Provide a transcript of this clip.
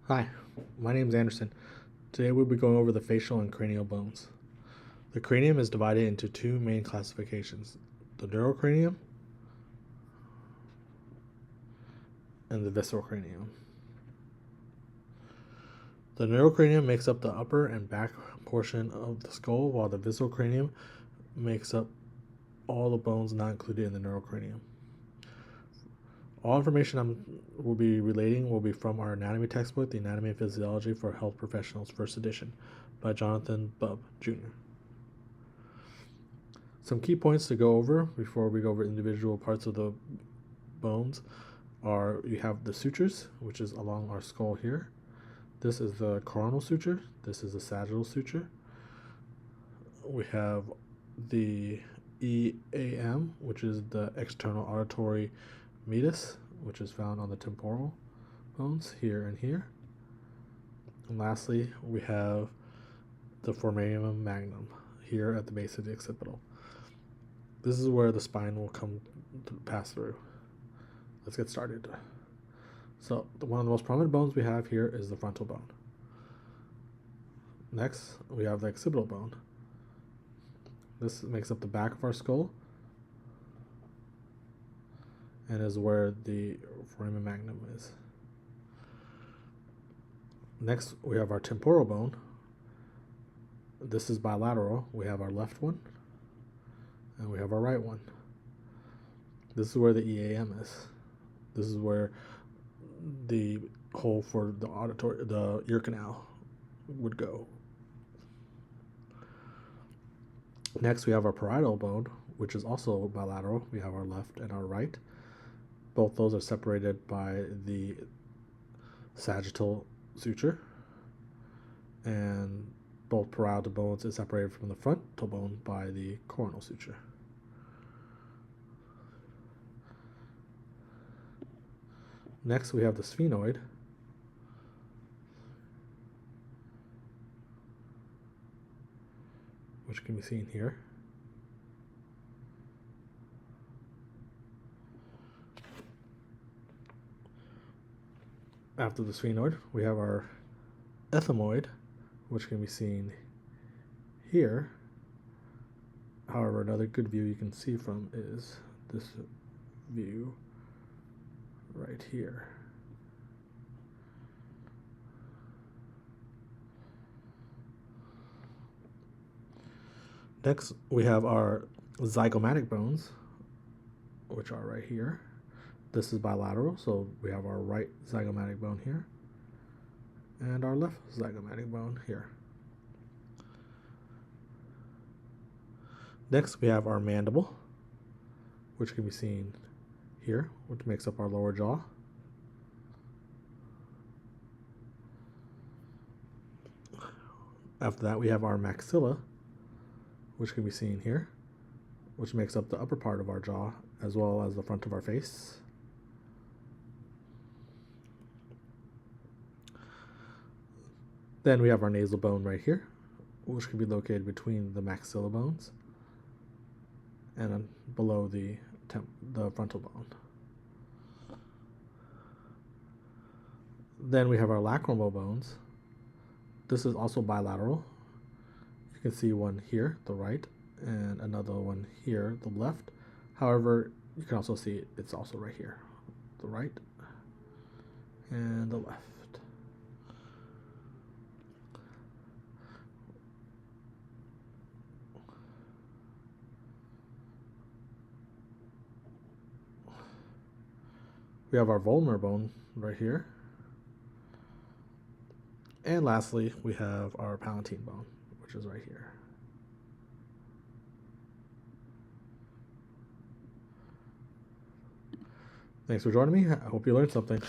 Hi, my name is Anderson. Today we'll be going over the facial and cranial bones. The cranium is divided into two main classifications, the neurocranium and the visceral cranium. The neurocranium makes up the upper and back portion of the skull, while the visceral cranium makes up all the bones not included in the neurocranium. All information will be relating will be from our anatomy textbook, The Anatomy and Physiology for Health Professionals, first edition, by Jonathan Bubb, Jr. Some key points to go over before we go over individual parts of the bones are you have the sutures, which is along our skull here. This is the coronal suture. This is the sagittal suture. We have the EAM, which is the external auditory meatus, which is found on the temporal bones here and here. And lastly, we have the foramen magnum here at the base of the occipital. This is where the spine will come to pass through. Let's get started. So one of the most prominent bones we have here is the frontal bone. Next, we have the occipital bone. This makes up the back of our skull and is where the foramen magnum is. Next, we have our temporal bone. This is bilateral. We have our left one and we have our right one. This is where the EAM is. This is where the hole for the ear canal would go. Next, we have our parietal bone, which is also bilateral. We have our left and our right. Both those are separated by the sagittal suture, and both parietal bones is separated from the frontal bone by the coronal suture. Next, we have the sphenoid, which can be seen here. After the sphenoid, we have our ethmoid, which can be seen here. However, another good view you can see from is this view right here. Next, we have our zygomatic bones, which are right here. This is bilateral, so we have our right zygomatic bone here and our left zygomatic bone here. Next, we have our mandible, which can be seen here, which makes up our lower jaw. After that, we have our maxilla, which can be seen here, which makes up the upper part of our jaw as well as the front of our face. Then we have our nasal bone right here, which can be located between the maxilla bones and below the frontal bone. Then we have our lacrimal bones. This is also bilateral. You can see one here, the right, and another one here, the left. However, you can also see it's also right here, the right and the left. We have our volar bone right here. And lastly, we have our palatine bone, which is right here. Thanks for joining me. I hope you learned something.